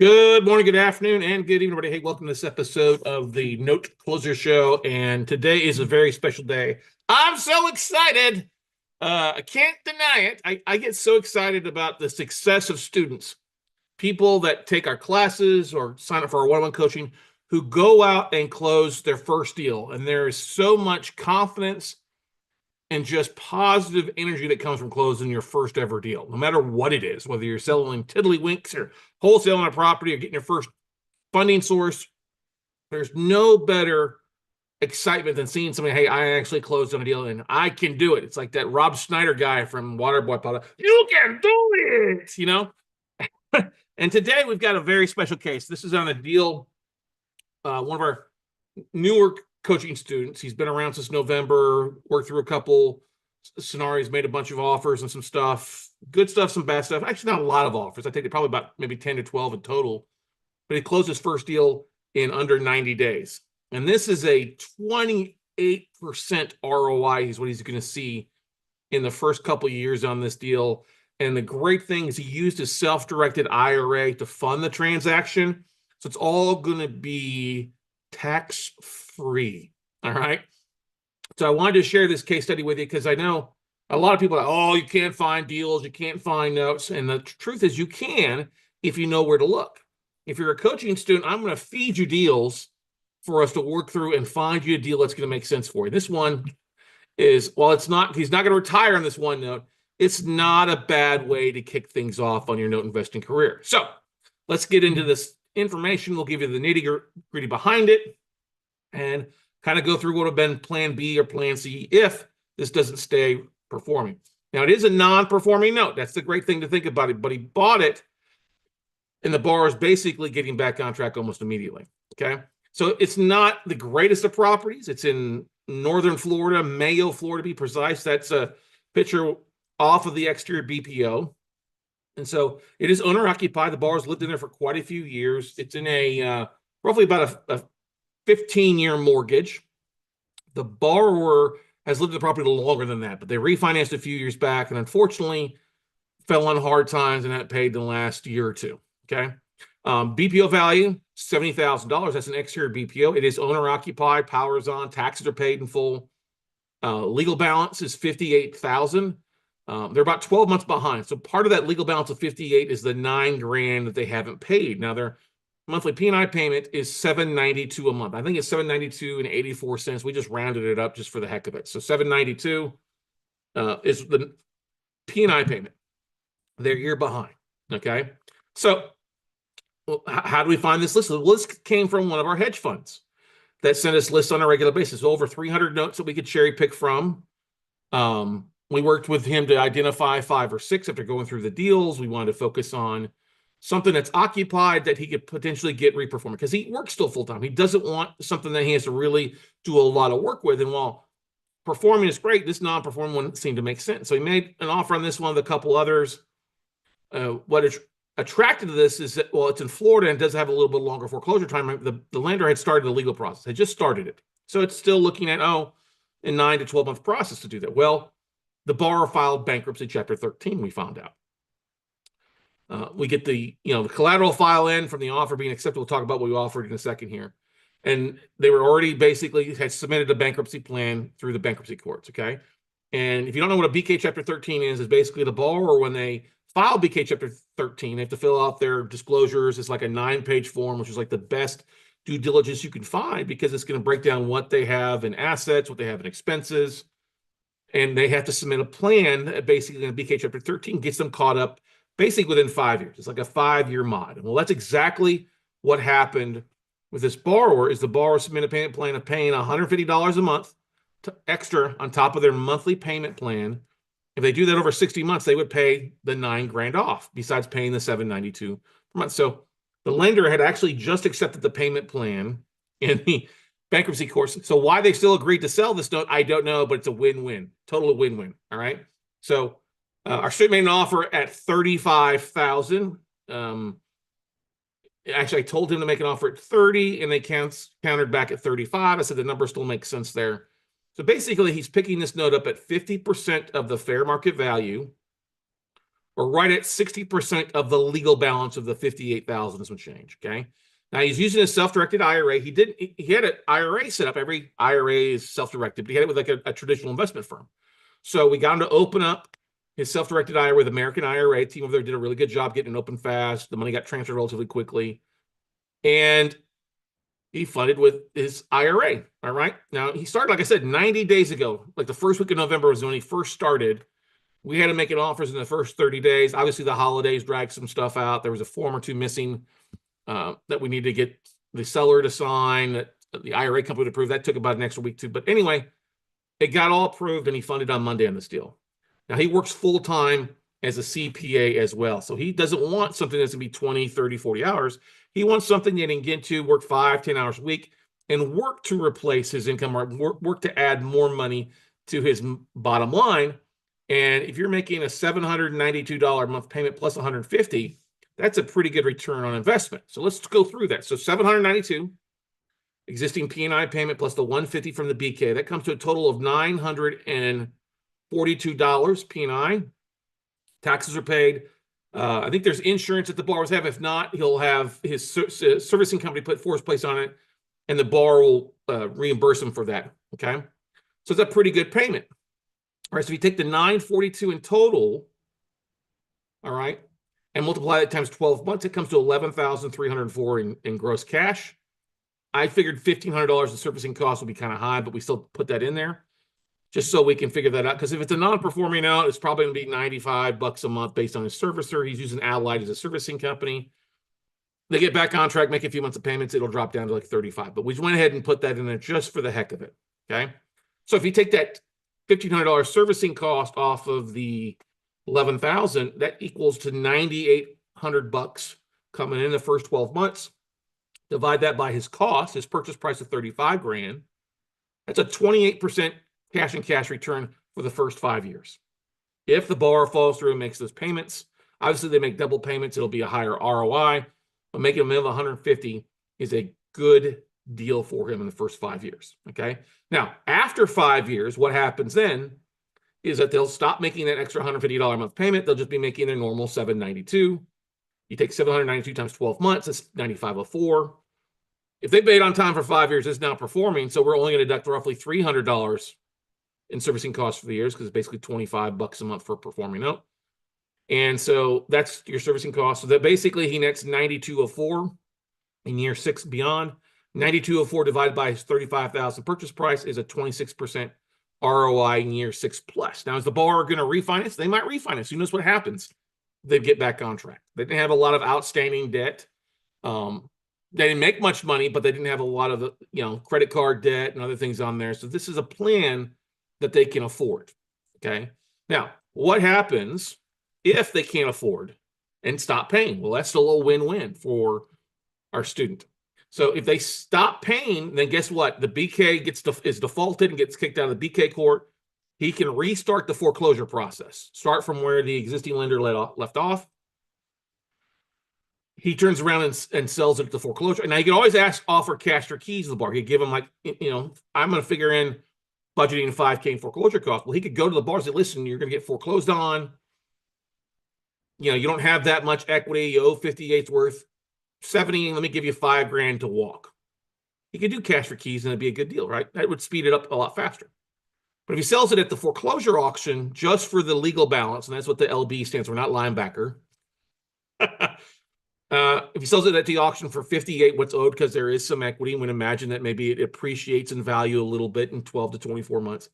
Good morning, good afternoon, and good evening, everybody. Hey, welcome to this episode of the Note Closer Show. And today is a very special day. I'm so excited. I can't deny it. I get so excited about the success of students, people that take our classes or sign up for our one-on-one coaching, who go out and close their first deal. And there is so much confidence and just positive energy that comes from closing your first ever deal, no matter what it is, whether you're selling tiddlywinks or wholesaling a property or getting your first funding source. There's no better excitement than seeing somebody, hey, I actually closed on a deal and I can do it. It's like that Rob Schneider guy from Waterboy. You can do it, you know? And today we've got a very special case. This is on a deal, one of our Newark coaching students. He's been around since November, worked through a couple scenarios, made a bunch of offers and some stuff, good stuff, some bad stuff. Actually, not a lot of offers. I think probably about maybe 10 to 12 in total. But he closed his first deal in under 90 days. And this is a 28% ROI is what he's going to see in the first couple of years on this deal. And the great thing is he used his self-directed IRA to fund the transaction. So it's all going to be tax-free. All right. So I wanted to share this case study with you because I know a lot of people are, oh, you can't find deals, you can't find notes. And the truth is you can if you know where to look. If you're a coaching student, I'm going to feed you deals for us to work through and find you a deal that's going to make sense for you. This one is, well, it's not, he's not going to retire on this one note. It's not a bad way to kick things off on your note investing career. So let's get into this information. We'll give you the nitty-gritty behind it and kind of go through what would have been plan B or plan C if this doesn't stay performing. Now, it is a non-performing note. That's the great thing to think about it, but he bought it and the borrower is basically getting back on track almost immediately, okay? So it's not the greatest of properties. It's in northern Florida, Mayo, Florida, to be precise. That's a picture off of the exterior BPO. And so it is owner-occupied. The borrower's lived in there for quite a few years. It's in a roughly about a 15-year mortgage. The borrower has lived in the property a little longer than that, but they refinanced a few years back and unfortunately fell on hard times and hadn't paid the last year or two, okay? BPO value, $70,000. That's an exterior BPO. It is owner-occupied, power is on, taxes are paid in full. Legal balance is $58,000. They're about 12 months behind. So part of that legal balance of 58 is the $9,000 that they haven't paid. Now their monthly P&I payment is $792 a month. I think it's $792.84. We just rounded it up just for the heck of it. So $792 is the P&I payment. They're a year behind. Okay. So how do we find this list? The list came from one of our hedge funds that sent us lists on a regular basis. Over 300 notes that we could cherry pick from. We worked with him to identify 5 or 6 after going through the deals. We wanted to focus on something that's occupied that he could potentially get reperforming because he works still full-time. He doesn't want something that he has to really do a lot of work with. And while performing is great, this non-performing one seemed to make sense. So he made an offer on this one with a couple others. What is attracted to this is that, well, it's in Florida and does have a little bit longer foreclosure time. The lender had started the legal process. They just started it. So it's still looking at, a 9 to 12 month process to do that. Well, the borrower filed bankruptcy Chapter 13, we found out. We get the collateral file in from the offer being accepted. We'll talk about what we offered in a second here. And they were already basically had submitted a bankruptcy plan through the bankruptcy courts, okay? And if you don't know what a BK Chapter 13 is basically the borrower, when they file BK Chapter 13, they have to fill out their disclosures. It's like a 9-page form, which is like the best due diligence you can find because it's going to break down what they have in assets, what they have in expenses. And they have to submit a plan that basically in BK Chapter 13 gets them caught up basically within 5 years. It's like a 5-year mod. Well, that's exactly what happened with this borrower. Is the borrower submitted a payment plan of paying $150 a month extra on top of their monthly payment plan. If they do that over 60 months, they would pay the $9,000 off besides paying the $792 per month. So the lender had actually just accepted the payment plan in the bankruptcy course. So why they still agreed to sell this note, I don't know, but it's a win-win, total win-win. All right. So our student made an offer at $35,000. Actually, I told him to make an offer at 30, and they countered back at 35. I said the number still makes sense there. So basically, he's picking this note up at 50% of the fair market value, or right at 60% of the legal balance of the 58,000 and some change. Okay. Now he's using a self-directed IRA. He had an IRA set up. Every IRA is self-directed, but he had it with like a traditional investment firm. So we got him to open up his self-directed IRA with American IRA. Team over there did a really good job getting it open fast. The money got transferred relatively quickly. And he funded with his IRA. All right. Now he started, like I said, 90 days ago. Like the first week of November was when he first started. We had to make offers in the first 30 days. Obviously, the holidays dragged some stuff out. There was a form or two missing that we need to get the seller to sign, that the IRA company would approve. That took about an extra week too. But anyway, it got all approved and he funded on Monday on this deal. Now he works full-time as a CPA as well. So he doesn't want something that's gonna be 20, 30, 40 hours. He wants something that he can get to, work 5, 10 hours a week and work to replace his income or work to add more money to his bottom line. And if you're making a $792 a month payment plus 150, that's a pretty good return on investment. So let's go through that. So 792 existing P&I payment plus the 150 from the BK, that comes to a total of $942 P&I. Taxes are paid. I think there's insurance that the borrowers have. If not, he'll have his servicing company put force place on it, and the borrower will reimburse him for that. Okay, so it's a pretty good payment. All right, so if you take the 942 in total, all right, and multiply it times 12 months, it comes to 11,304 in gross cash. I figured $1,500 in servicing costs would be kind of high, but we still put that in there just so we can figure that out. Because if it's a non-performing note, it's probably going to be $95 a month based on his servicer. He's using Allied as a servicing company. They get back on track, make a few months of payments, it'll drop down to like 35. But we just went ahead and put that in there just for the heck of it. Okay, so if you take that $1,500 servicing cost off of the 11,000, that equals to $9,800 coming in the first 12 months. Divide that by his cost, his purchase price of 35 grand. That's a 28% cash and cash return for the first 5 years. If the borrower follows through and makes those payments, obviously they make double payments, it'll be a higher ROI, but making a minimum of 150 is a good deal for him in the first 5 years. Okay. Now, after 5 years, what happens then is that they'll stop making that extra $150 a month payment. They'll just be making their normal $792. You take 792 times 12 months, that's 9,504. If they paid on time for 5 years, it's now performing. So we're only going to deduct roughly $300 in servicing costs for the years, because it's basically $25 a month for a performing note. And so that's your servicing cost. So that basically he nets 9,204 in year 6 beyond. 9,204 divided by his 35,000 purchase price is a 26% ROI in year 6 plus. Now, is the borrower going to refinance? They might refinance. Who knows what happens? They get back on track. They didn't have a lot of outstanding debt. They didn't make much money, but they didn't have a lot of credit card debt and other things on there. So this is a plan that they can afford. Okay. Now, what happens if they can't afford and stop paying? Well, that's still a win-win for our student. So if they stop paying, then guess what? The BK is defaulted and gets kicked out of the BK court. He can restart the foreclosure process. Start from where the existing lender left off. He turns around and sells it to foreclosure. Now, you can always offer cash or keys to the bar. You give him I'm going to figure in budgeting $5K in foreclosure costs. Well, he could go to the bar and say, listen, you're going to get foreclosed on. You don't have that much equity. You owe 58's worth 70. Let me give you $5 grand to walk. He could do cash for keys and it'd be a good deal, right? That would speed it up a lot faster. But if he sells it at the foreclosure auction just for the legal balance, and that's what the LB stands for, not linebacker. If he sells it at the auction for 58, what's owed, because there is some equity, and imagine that maybe it appreciates in value a little bit in 12 to 24 months.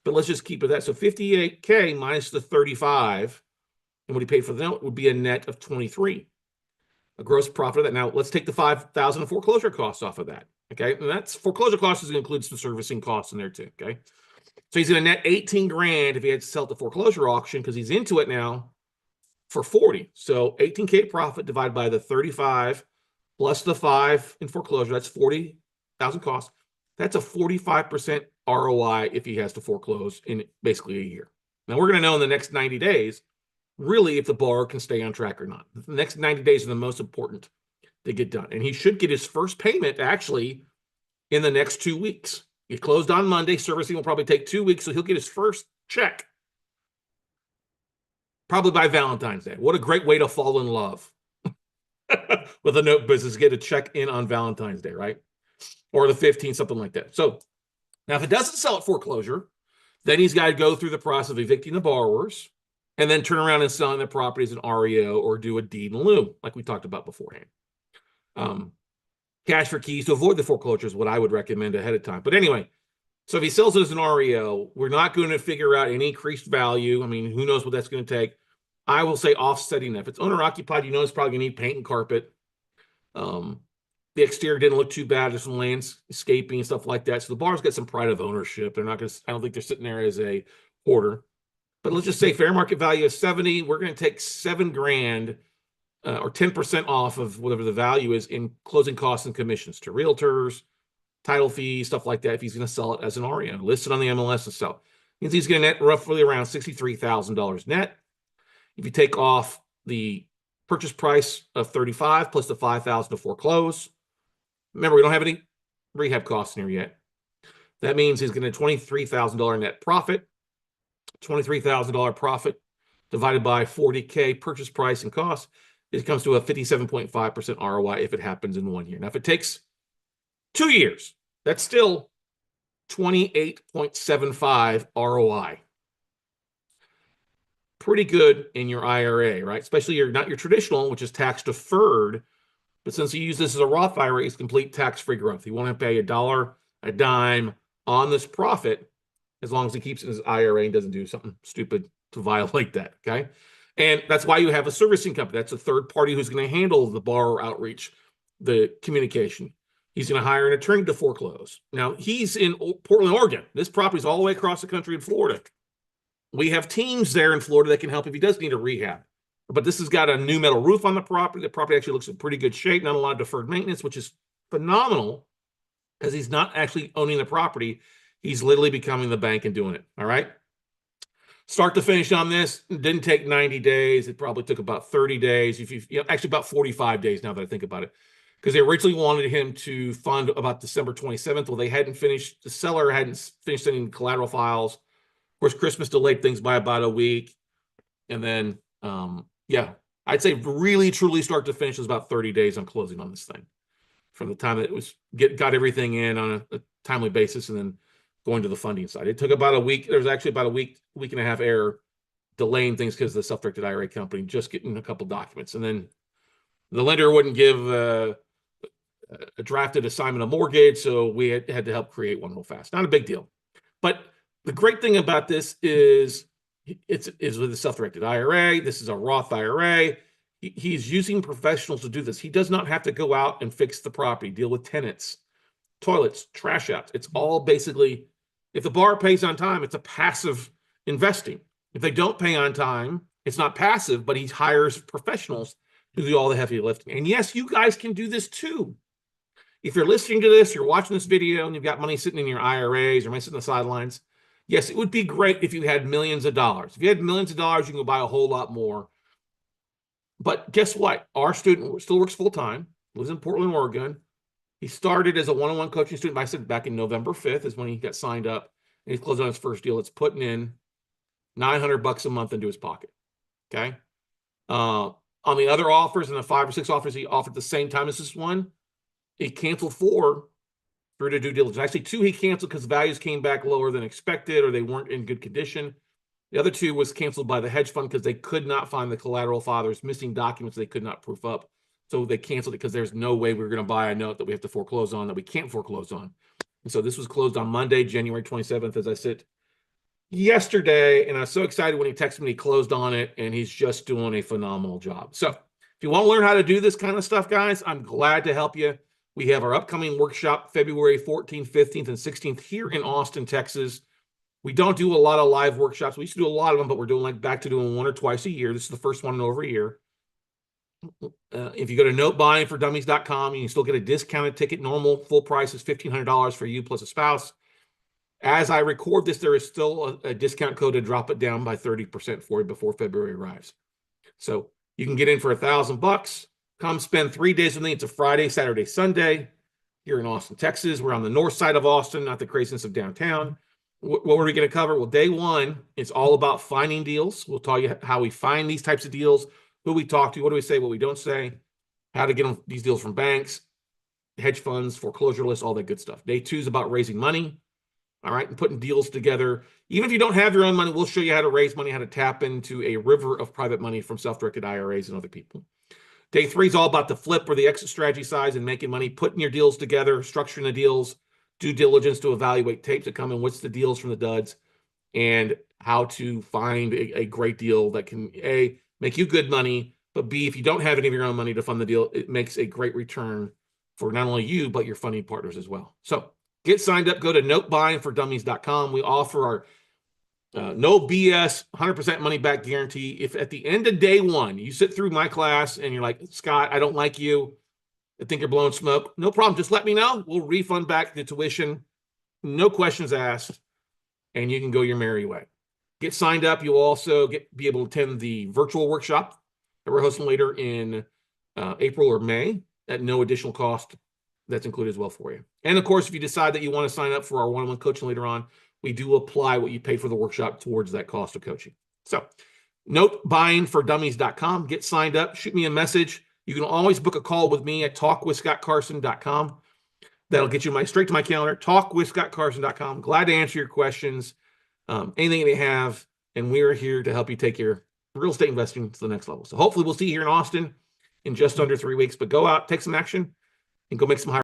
But let's just keep it that. So 58K minus the 35, and what he paid for the note would be a net of 23. A gross profit of that. Now let's take the 5,000 of foreclosure costs off of that. Okay, and that's foreclosure costs includes the servicing costs in there too. Okay, so he's going to net 18 grand if he had to sell at the foreclosure auction, because he's into it now for 40. So 18K profit divided by the 35 plus the 5 in foreclosure, that's 40,000 costs. That's a 45% ROI if he has to foreclose in basically a year. Now we're going to know in the next 90 days really if the borrower can stay on track or not. The next 90 days are the most important to get done. And he should get his first payment actually in the next 2 weeks. He closed on Monday. Servicing will probably take 2 weeks, so he'll get his first check Probably by Valentine's Day. What a great way to fall in love with a note business. Get a check in on Valentine's Day, right? Or the 15th, something like that. So now if it doesn't sell at foreclosure, then he's got to go through the process of evicting the borrowers and then turn around and selling the property as an REO or do a deed in lieu, like we talked about beforehand. Cash for keys to avoid the foreclosure is what I would recommend ahead of time. But anyway, so if he sells it as an REO, we're not going to figure out any increased value. I mean, who knows what that's going to take. I will say offsetting that. If it's owner occupied, you know it's probably going to need paint and carpet. The exterior didn't look too bad. There's some landscaping and stuff like that. So the bar's got some pride of ownership. They're not going to, I don't think they're sitting there as a hoarder. But let's just say fair market value is 70. We're going to take $7,000 or 10% off of whatever the value is in closing costs and commissions to realtors, title fees, stuff like that. If he's going to sell it as an REO, listed on the MLS and sell, means he's going to net roughly around $63,000 net. If you take off the purchase price of $35 plus the $5,000 to foreclose, remember we don't have any rehab costs in here yet. That means he's going to $23,000 net profit. $23,000 profit divided by 40K purchase price and cost, it comes to a 57.5% ROI if it happens in 1 year. Now, if it takes 2 years, that's still 28.75 ROI. Pretty good in your IRA, right? Especially not your traditional, which is tax deferred. But since you use this as a Roth IRA, it's complete tax-free growth. You won't pay a dollar, a dime on this profit as long as he keeps it in his IRA and doesn't do something stupid to violate that, okay? And that's why you have a servicing company. That's a third party who's going to handle the borrower outreach, the communication. He's going to hire an attorney to foreclose. Now, he's in Portland, Oregon. This property's all the way across the country in Florida. We have teams there in Florida that can help if he does need a rehab. But this has got a new metal roof on the property. The property actually looks in pretty good shape, not a lot of deferred maintenance, which is phenomenal because he's not actually owning the property. He's literally becoming the bank and doing it, all right? Start to finish on this, it didn't take 90 days. It probably took about 30 days. Actually about 45 days now that I think about it, because they originally wanted him to fund about December 27th. Well, they hadn't finished, the seller hadn't finished sending collateral files. Of course, Christmas delayed things by about a week. And then, yeah, I'd say really, truly start to finish is about 30 days on closing on this thing. From the time that it was got everything in on a timely basis and then going to the funding side. It took about a week. There was actually about a week and a half error delaying things because of the self-directed IRA company just getting a couple documents. And then the lender wouldn't give a drafted assignment of mortgage, so we had to help create one real fast. Not a big deal. But the great thing about this is it's with a self-directed IRA. This is a Roth IRA. He's using professionals to do this. He does not have to go out and fix the property, deal with tenants, toilets, trash outs. It's all basically, if the borrower pays on time, it's a passive investing. If they don't pay on time, it's not passive, but he hires professionals to do all the heavy lifting. And yes, you guys can do this too. If you're listening to this, you're watching this video, and you've got money sitting in your IRAs or money sitting on the sidelines, yes, it would be great if you had millions of dollars. If you had millions of dollars, you can go buy a whole lot more. But guess what? Our student still works full-time, lives in Portland, Oregon. He started as a one-on-one coaching student, I said back in November 5th is when he got signed up. And he's closed on his first deal. It's putting in $900 a month into his pocket, okay? On the other offers and the 5 or 6 offers he offered at the same time as this one, he canceled 4 through the due diligence. Actually, 2 he canceled because values came back lower than expected or they weren't in good condition. The other 2 was canceled by the hedge fund because they could not find the collateral fathers, missing documents they could not proof up. So they canceled it because there's no way we're going to buy a note that we have to foreclose on that we can't foreclose on. And so this was closed on Monday, January 27th, as I said yesterday. And I was so excited when he texted me, he closed on it, and he's just doing a phenomenal job. So if you want to learn how to do this kind of stuff, guys, I'm glad to help you. We have our upcoming workshop February 14th, 15th, and 16th here in Austin, Texas. We don't do a lot of live workshops. We used to do a lot of them, but we're doing back to doing 1 or twice a year. This is the first one in over a year. If you go to notebuyingfordummies.com, you can still get a discounted ticket. Normal full price is $1,500 for you plus a spouse. As I record this, there is still a discount code to drop it down by 30% for you before February arrives. So you can get in for $1,000. Come spend 3 days with me. It's a Friday, Saturday, Sunday here in Austin, Texas. We're on the north side of Austin, not the craziness of downtown. What are we going to cover? Well, day one is all about finding deals. We'll tell you how we find these types of deals, who we talk to, what do we say, what we don't say, how to get these deals from banks, hedge funds, foreclosure lists, all that good stuff. Day two is about raising money, all right, and putting deals together. Even if you don't have your own money, we'll show you how to raise money, how to tap into a river of private money from self-directed IRAs and other people. Day three is all about the flip or the exit strategy size and making money, putting your deals together, structuring the deals, due diligence to evaluate tapes that come in, what's the deals from the duds, and how to find a great deal that can, A, make you good money, but B, if you don't have any of your own money to fund the deal, it makes a great return for not only you, but your funding partners as well. So get signed up. Go to notebuyingfordummies.com. We offer our no BS, 100% money back guarantee. If at the end of day one, you sit through my class and you're like, Scott, I don't like you, I think you're blowing smoke, no problem. Just let me know. We'll refund back the tuition. No questions asked. And you can go your merry way. Get signed up. You'll also be able to attend the virtual workshop that we're hosting later in April or May at no additional cost. That's included as well for you. And of course, if you decide that you want to sign up for our one-on-one coaching later on, we do apply what you pay for the workshop towards that cost of coaching. So notebuyingfordummies.com. Get signed up. Shoot me a message. You can always book a call with me at talkwithscottcarson.com. That'll get you straight to my calendar, talkwithscottcarson.com. Glad to answer your questions, anything you may have, and we're here to help you take your real estate investing to the next level. So hopefully we'll see you here in Austin in just under 3 weeks, but go out, take some action, and go make some high